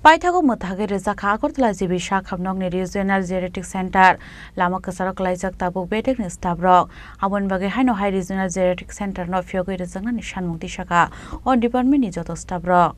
Paithago Muthage Rizaka Agartala Jibi Shakhamnogni Regional Geriatric Center Lama Kasarok Laijak Tabu Bedek ni Stabrok Abon Bage Haino High Regional Geriatric Center no Fiogo Rizanga Nishan Mukti Shaka on Department ni Joto Stabrok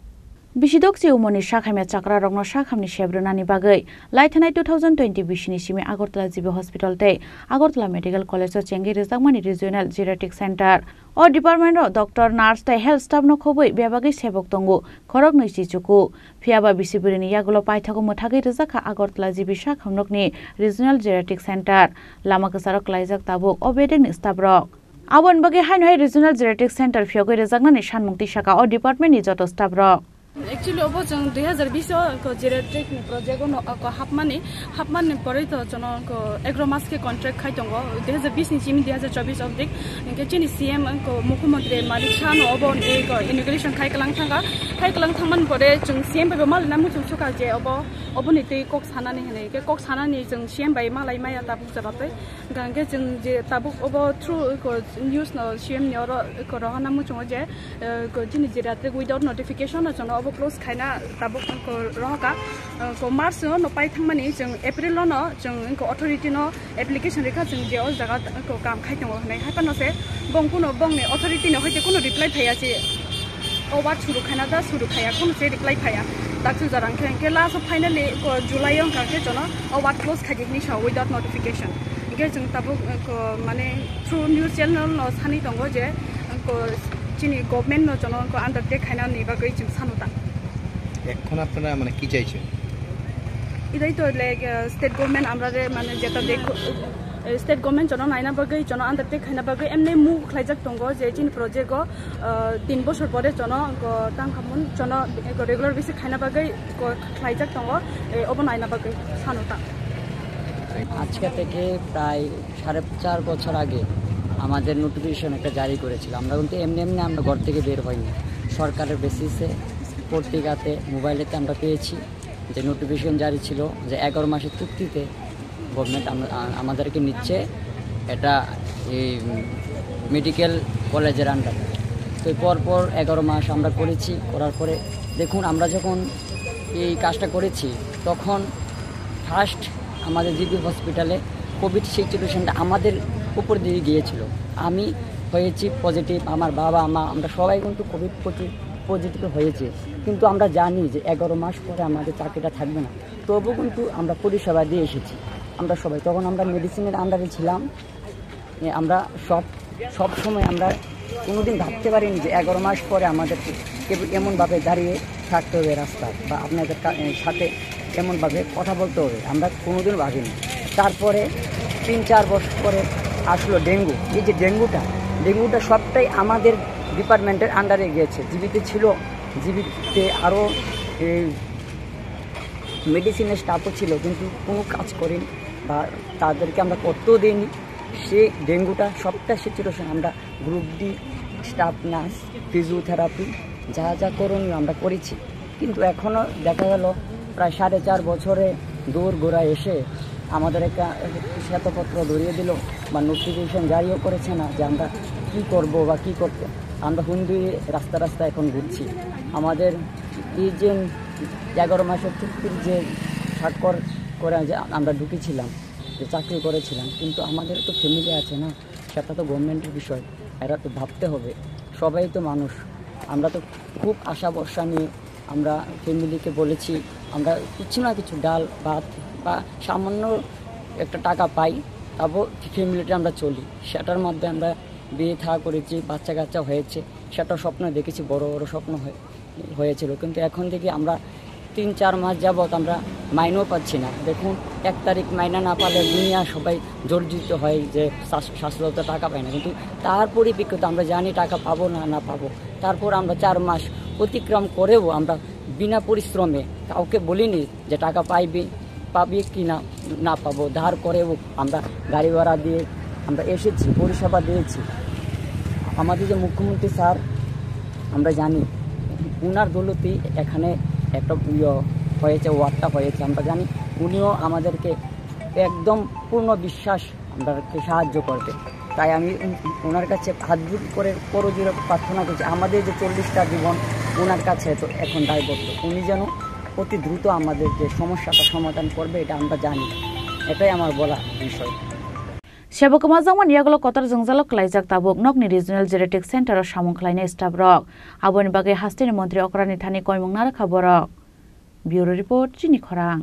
Bishidok Umoni Shakhamya Chakra Rogno Shakhamni Shebrunani Bagai Laitanai 2020 Bishini Shimi Agartala Jibi Hospital Te Agartala Medical College of Chengi Rizangmani Regional Geriatric Center or Department of Doctor Nurse Te Health Staff no Khoboi Bebagi Sebok Tongo Khorok Nishi Chuku Fiaba Bisiburini Yagulo Paithago Muthage Rizaka Agartala Jibi Shakhamnokni Regional Geriatric Center Lama Kasarok Laijak Tabuk Obedek ni Stabrok Abon Bage Haino Regional Geriatric Center Fiogo Rizangna Nishan Mukti Shaka or Department ni Joto Stabrok Actually, over 2020 ko geriatric project ko hapman pare to jono ko agromas ke contract khai tongo 2020 chimi 2024 obdik ke chini CM ko mukhomantri Malik Shah no obon e ko inauguration khai kalang thaman pore jung CM ba mal namu chung suka je obon ite kok sanani hene ke kok sanani jung CM bai malai maya tabuk jarate gange jung je tabuk obo through ko news no CM nyoro ko rohana mu chung je ko chini geriatric without notification no jono close खाना Tabuk को रहका को मार्च no पाइ थांमानि जों April no जों को authority no application रेखा जों जे ओ जगह को काम खाइतंग होनै हापानो से बंकुनो बंगने अथॉरिटी नो होते कोनो रिप्लाई फाया जे ओ बात शुरू खाना दा शुरू खाया कोनो से रिप्लाई फाया दाखु जरां के लास्ट फाइनली को जुलाई अंक के जनो ओ बात क्लोज खाजिनि सा विदाउट नोटिफिकेशन के जों ताबुक को माने थ्रू न्यूज चैनल नो सानि दंगो जे को चिनि गवर्नमेंट नो जनो को अंडरटेक खाना नि बागै जों सानुता এখন আপনারা মানে কি চাইছেন ইদাই তো লাইক স্টেট গভর্নমেন্ট আমরা মানে যেটা দেখো স্টেট গভর্নমেন্ট জন নাইনা বাগৈ জন আন্ডারটেক খাইনা বাগৈ এমনি মু খাইজাক দঙ্গো যে চিন প্রজেক্ট গো 3 বছর পরে জন তাংখামুন জন রেগুলার বেসিস খাইনা বাগৈ খাইজাক দঙ্গো ওব নাইনা বাগৈ সানুতা আজকে থেকে প্রায় 4.5 বছর আগে আমাদের নোটিফিকেশন একটা জারি করেছিল আমরা কিন্তু এমনি আমরা ঘর থেকে বের হইনি সরকারের বেসিসে পত্রিকাতে মোবাইলেতে আমরা পেয়েছি যে নোটিফিকেশন জারি ছিল যে 11 মাসের চুক্তিতে গভর্নমেন্ট আমাদেরকে নিচ্ছে এটা এই মেডিকেল কলেজের আন্ডারে তো পরপর 11 মাস আমরা করেছি করার পরে দেখুন আমরা যখন এই কাজটা করেছি তখন ফার্স্ট আমাদের জিবি হসপিটালে কোভিড সিচুয়েশনটা আমাদের উপর দিয়ে গিয়েছিল আমি হয়েছি পজিটিভ আমার বাবা মা আমরা সবাই কিন্তু কোভিড পজিটিভ হয়েছে কিন্তু আমরা জানি যে 11 মাস পরে আমাদের চাকরিটা থাকবে না তবু কিন্তু আমরা পরিষেবা দিয়ে এসেছি আমরা সবাই তখন আমরা মেডিসিনের আন্ডারে ছিলাম আমরা সব সময় আমরা কোনোদিন ভাবতে পারিনি যে 11 মাস পরে আমাদের এমনভাবে দাঁড়িয়ে থাকতে হবে রাস্তায় বা আপনাদের সাথে এমনভাবে কথা বলতে হবে আমরা কোনোদিন ভাবিনি তারপরে 3-4 বছর পরে আসলো ডেঙ্গু এই যে ডেঙ্গুটা সবটাই আমাদের ডিপার্টমেন্টের আন্ডারে গিয়েছে জিবিতে ছিল জিবিতে আরও মেডিসিনের স্টাফও ছিল কিন্তু কোনো কাজ করেনি বা তাদেরকে আমরা করতেও দিইনি সে ডেঙ্গুটা সবটা সিচুয়েশন আমরা group D staff nurse physiotherapy যা করণীয় আমরা করেছি কিন্তু এখনও দেখা গেল প্রায় 4.5 বছরে দৌড় গোড়া এসে আমাদের একটা শ্বেতপত্র ধরিয়ে দিল বা নোটিফিকেশন জারিও করেছে না যে আমরা কী করবো বা কী করতে আমরা হুন্দি রাস্তা এখন ঘুরছি আমাদের এই যে 11 মাসের চুক্তির যে স্বাক্ষর করে যে আমরা ঢুকেছিলাম যে চাকরি করেছিলাম কিন্তু আমাদের তো ফ্যামিলি আছে না সেটা তো গভর্নমেন্টের বিষয় এরা তো ভাবতে হবে সবাই তো মানুষ আমরা তো খুব আশা ভরসা নিয়ে আমরা ফ্যামিলিকে বলেছি আমরা কিছু না কিছু ডাল ভাত বা সামান্য একটা টাকা পাই তারপর ফ্যামিলিটা আমরা চলি সেটার মধ্যে আমরা বিয়ে থা করেছি বাচ্চা কাচ্চা হয়েছে সেটা স্বপ্ন দেখেছি বড় স্বপ্ন হয়েছিল কিন্তু এখন থেকে আমরা 3-4 মাস যাবত আমরা মাইনেও পাচ্ছি না দেখুন 1 তারিখ মাইনা না পালে দুনিয়া সবাই জর্জরিত হয় যে স্বাস্থ্যগত টাকা পায় না কিন্তু তার পরিপ্রেক্ষিতে আমরা জানি টাকা পাবো না পাবো তারপর আমরা 4 মাস অতিক্রম করেও আমরা বিনা পরিশ্রমে কাউকে বলিনি যে টাকা পাবি কি না পাবো ধার করেও আমরা গাড়ি ভাড়া দিয়ে আমরা এসেছি পরিষেবা দিয়েছি আমাদের যে মুখ্যমন্ত্রী স্যার আমরা জানি উনার দৌলতেই এখানে একটা হয়েছে ওয়ার্ডটা হয়েছে আমরা জানি উনিও আমাদেরকে একদম পূর্ণ বিশ্বাস আমাদেরকে সাহায্য করবে তাই আমি ওনার কাছে হাত জোড় করে করজোড়ে প্রার্থনা করছি আমাদের যে 40টা জীবন ওনার কাছে তো এখন দায়বদ্ধ উনি যেন অতি দ্রুত আমাদের যে সমস্যাটা সমাধান করবে এটা আমরা জানি এটাই আমার বলা বিষয় সেবকমা জামান ইয়াগলো কতর জংজালো ক্লাইজাক তাবুক নকনি রিজনাল জেনেটিক সেন্টার সামং খ্লাইনে স্টাফ রক আবনি বাগে হাস্তিনি মন্ত্রী অকরানি থানি কয়মং নারা খাবরক ব্যুরো রিপোর্ট চিনি খরাং।